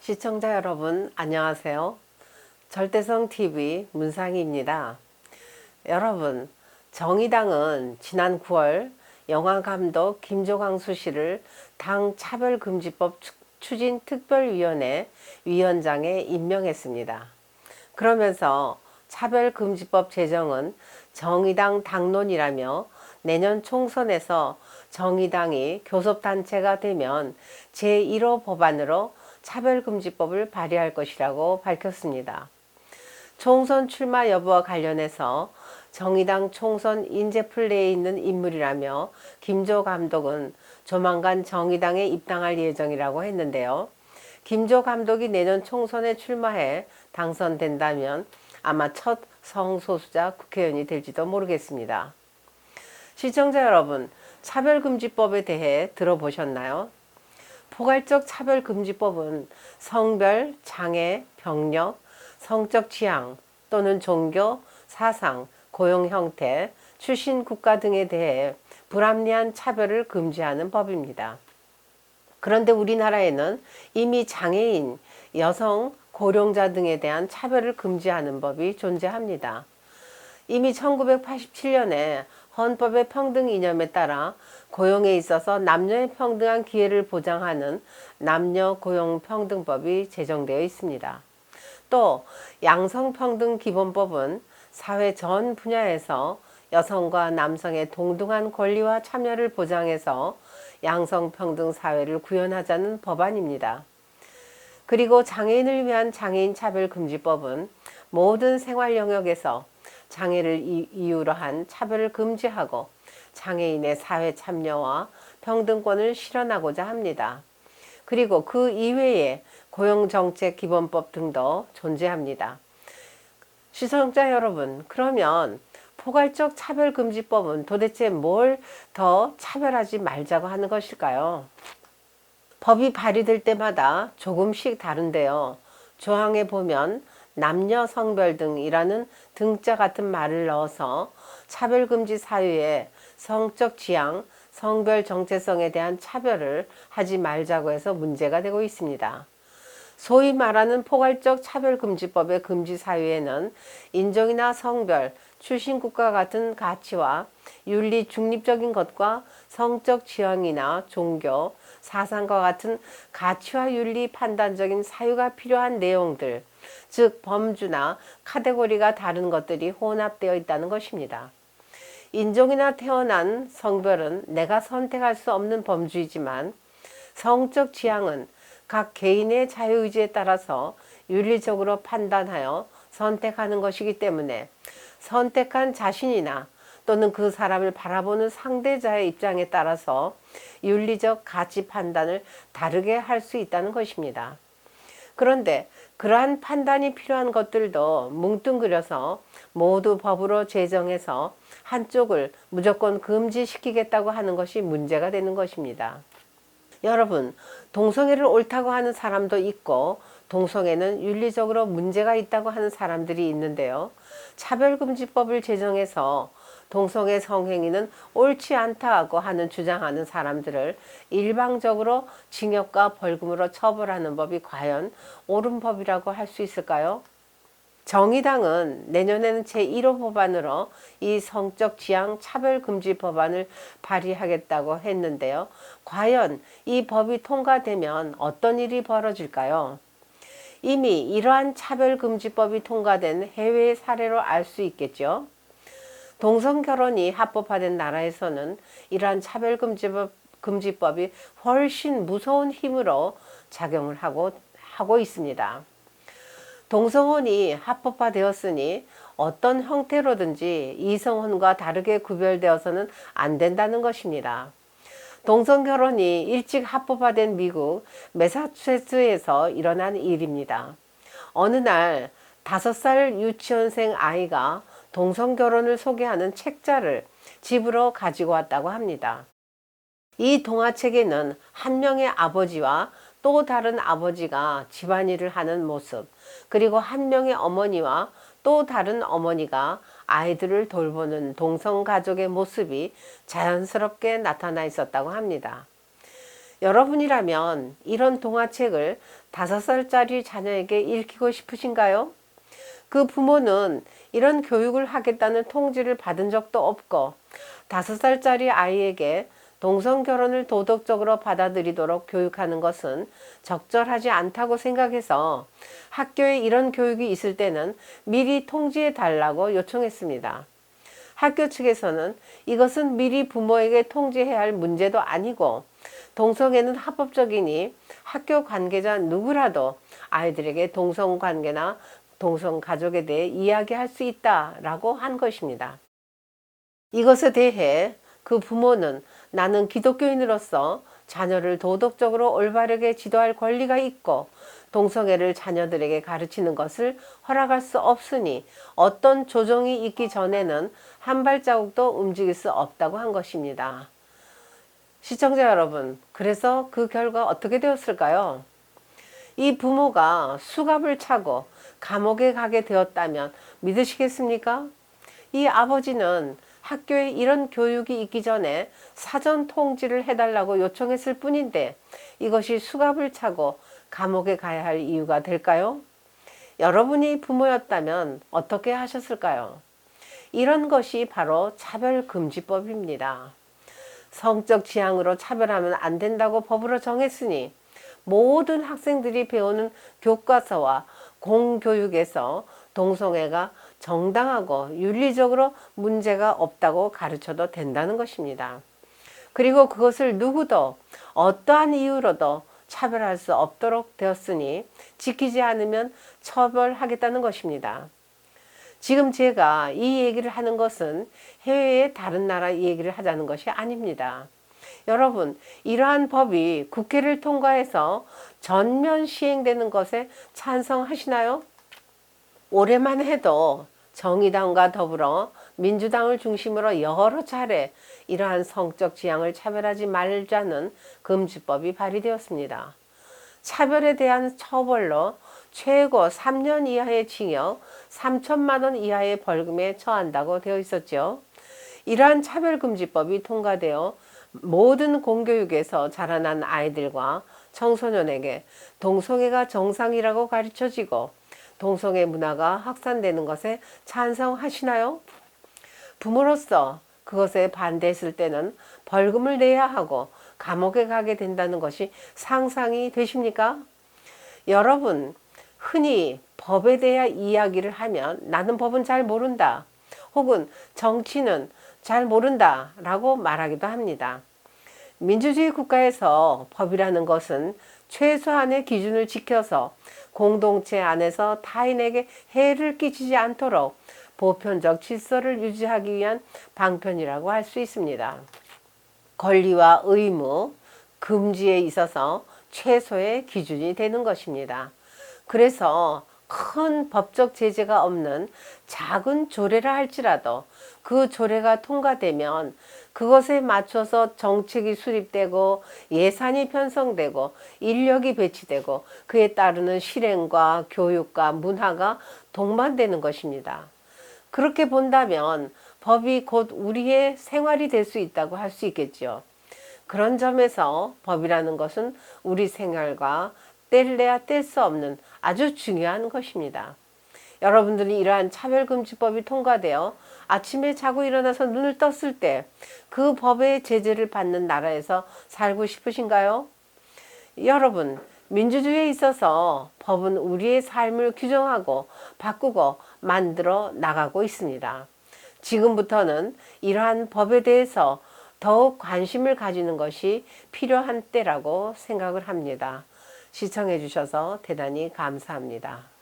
시청자 여러분 안녕하세요. 절대성TV 문상희입니다. 여러분, 정의당은 지난 9월 영화감독 김조광수 씨를 당 차별금지법 추진특별위원회 위원장에 임명했습니다. 그러면서 차별금지법 제정은 정의당 당론이라며 내년 총선에서 정의당이 교섭단체가 되면 제1호 법안으로 차별금지법을 발의할 것이라고 밝혔습니다. 총선 출마 여부와 관련해서 정의당 총선 인재플레이에 있는 인물이라며 김조 감독은 조만간 정의당에 입당할 예정이라고 했는데요. 김조 감독이 내년 총선에 출마해 당선된다면 아마 첫 성소수자 국회의원이 될지도 모르겠습니다. 시청자 여러분, 차별금지법에 대해 들어보셨나요? 포괄적 차별금지법은 성별, 장애, 병력, 성적 취향 또는 종교, 사상, 고용 형태, 출신 국가 등에 대해 불합리한 차별을 금지하는 법입니다. 그런데 우리나라에는 이미 장애인, 여성, 고령자 등에 대한 차별을 금지하는 법이 존재합니다. 이미 1987년에 헌법의 평등 이념에 따라 고용에 있어서 남녀의 평등한 기회를 보장하는 남녀고용평등법이 제정되어 있습니다. 또 양성평등기본법은 사회 전 분야에서 여성과 남성의 동등한 권리와 참여를 보장해서 양성평등 사회를 구현하자는 법안입니다. 그리고 장애인을 위한 장애인차별금지법은 모든 생활 영역에서 장애를 이유로 한 차별을 금지하고 장애인의 사회 참여와 평등권을 실현하고자 합니다. 그리고 그 이외에 고용정책기본법 등도 존재합니다. 시청자 여러분, 그러면 포괄적 차별금지법은 도대체 뭘 더 차별하지 말자고 하는 것일까요? 법이 발의될 때마다 조금씩 다른데요. 조항에 보면 남녀, 성별 등이라는 등자 같은 말을 넣어서 차별금지 사유에 성적 지향, 성별 정체성에 대한 차별을 하지 말자고 해서 문제가 되고 있습니다. 소위 말하는 포괄적 차별금지법의 금지 사유에는 인종이나 성별, 출신국가 같은 가치와 윤리 중립적인 것과 성적 지향이나 종교, 사상과 같은 가치와 윤리 판단적인 사유가 필요한 내용들, 즉 범주나 카테고리가 다른 것들이 혼합되어 있다는 것입니다. 인종이나 태어난 성별은 내가 선택할 수 없는 범주이지만 성적 지향은 각 개인의 자유의지에 따라서 윤리적으로 판단하여 선택하는 것이기 때문에 선택한 자신이나 또는 그 사람을 바라보는 상대자의 입장에 따라서 윤리적 가치 판단을 다르게 할 수 있다는 것입니다. 그런데 그러한 판단이 필요한 것들도 뭉뚱그려서 모두 법으로 제정해서 한쪽을 무조건 금지시키겠다고 하는 것이 문제가 되는 것입니다. 여러분, 동성애를 옳다고 하는 사람도 있고 동성애는 윤리적으로 문제가 있다고 하는 사람들이 있는데요. 차별금지법을 제정해서 동성애 성행위는 옳지 않다고 하는 주장하는 사람들을 일방적으로 징역과 벌금으로 처벌하는 법이 과연 옳은 법이라고 할 수 있을까요? 정의당은 내년에는 제1호 법안으로 이 성적 지향 차별금지 법안을 발의하겠다고 했는데요. 과연 이 법이 통과되면 어떤 일이 벌어질까요? 이미 이러한 차별금지법이 통과된 해외 사례로 알 수 있겠죠. 동성결혼이 합법화된 나라에서는 이러한 차별금지법이 훨씬 무서운 힘으로 작용을 하고 있습니다. 동성혼이 합법화되었으니 어떤 형태로든지 이성혼과 다르게 구별되어서는 안 된다는 것입니다. 동성결혼이 일찍 합법화된 미국 매사추세츠에서 일어난 일입니다. 어느 날 5살 유치원생 아이가 동성결혼을 소개하는 책자를 집으로 가지고 왔다고 합니다. 이 동화책에는 한 명의 아버지와 또 다른 아버지가 집안일을 하는 모습, 그리고 한 명의 어머니와 또 다른 어머니가 아이들을 돌보는 동성가족의 모습이 자연스럽게 나타나 있었다고 합니다. 여러분이라면 이런 동화책을 5살짜리 자녀에게 읽히고 싶으신가요? 그 부모는 이런 교육을 하겠다는 통지를 받은 적도 없고 5살짜리 아이에게 동성 결혼을 도덕적으로 받아들이도록 교육하는 것은 적절하지 않다고 생각해서 학교에 이런 교육이 있을 때는 미리 통지해 달라고 요청했습니다. 학교 측에서는 이것은 미리 부모에게 통지해야 할 문제도 아니고 동성애는 합법적이니 학교 관계자 누구라도 아이들에게 동성 관계나 동성 가족에 대해 이야기할 수 있다라고 한 것입니다. 이것에 대해 그 부모는 나는 기독교인으로서 자녀를 도덕적으로 올바르게 지도할 권리가 있고 동성애를 자녀들에게 가르치는 것을 허락할 수 없으니 어떤 조정이 있기 전에는 한 발자국도 움직일 수 없다고 한 것입니다. 시청자 여러분, 그래서 그 결과 어떻게 되었을까요? 이 부모가 수갑을 차고 감옥에 가게 되었다면 믿으시겠습니까? 이 아버지는 학교에 이런 교육이 있기 전에 사전 통지를 해달라고 요청했을 뿐인데 이것이 수갑을 차고 감옥에 가야 할 이유가 될까요? 여러분이 부모였다면 어떻게 하셨을까요? 이런 것이 바로 차별금지법입니다. 성적 지향으로 차별하면 안 된다고 법으로 정했으니 모든 학생들이 배우는 교과서와 공교육에서 동성애가 정당하고 윤리적으로 문제가 없다고 가르쳐도 된다는 것입니다. 그리고 그것을 누구도 어떠한 이유로도 차별할 수 없도록 되었으니 지키지 않으면 처벌하겠다는 것입니다. 지금 제가 이 얘기를 하는 것은 해외의 다른 나라 얘기를 하자는 것이 아닙니다. 여러분, 이러한 법이 국회를 통과해서 전면 시행되는 것에 찬성하시나요? 올해만 해도 정의당과 더불어 민주당을 중심으로 여러 차례 이러한 성적 지향을 차별하지 말자는 금지법이 발의되었습니다. 차별에 대한 처벌로 최고 3년 이하의 징역, 3천만 원 이하의 벌금에 처한다고 되어 있었죠. 이러한 차별금지법이 통과되어 모든 공교육에서 자라난 아이들과 청소년에게 동성애가 정상이라고 가르쳐지고 동성애 문화가 확산되는 것에 찬성하시나요? 부모로서 그것에 반대했을 때는 벌금을 내야 하고 감옥에 가게 된다는 것이 상상이 되십니까? 여러분, 흔히 법에 대해 이야기를 하면 나는 법은 잘 모른다 혹은 정치는 잘 모른다 라고 말하기도 합니다. 민주주의 국가에서 법이라는 것은 최소한의 기준을 지켜서 공동체 안에서 타인에게 해를 끼치지 않도록 보편적 질서를 유지하기 위한 방편이라고 할 수 있습니다. 권리와 의무, 금지에 있어서 최소의 기준이 되는 것입니다. 그래서 큰 법적 제재가 없는 작은 조례라 할지라도 그 조례가 통과되면 그것에 맞춰서 정책이 수립되고 예산이 편성되고 인력이 배치되고 그에 따르는 실행과 교육과 문화가 동반되는 것입니다. 그렇게 본다면 법이 곧 우리의 생활이 될 수 있다고 할 수 있겠죠. 그런 점에서 법이라는 것은 우리 생활과 뗄래야 뗄 수 없는 아주 중요한 것입니다. 여러분들이 이러한 차별금지법이 통과되어 아침에 자고 일어나서 눈을 떴을 때 그 법의 제재를 받는 나라에서 살고 싶으신가요? 여러분, 민주주의에 있어서 법은 우리의 삶을 규정하고 바꾸고 만들어 나가고 있습니다. 지금부터는 이러한 법에 대해서 더욱 관심을 가지는 것이 필요한 때라고 생각을 합니다. 시청해 주셔서 대단히 감사합니다.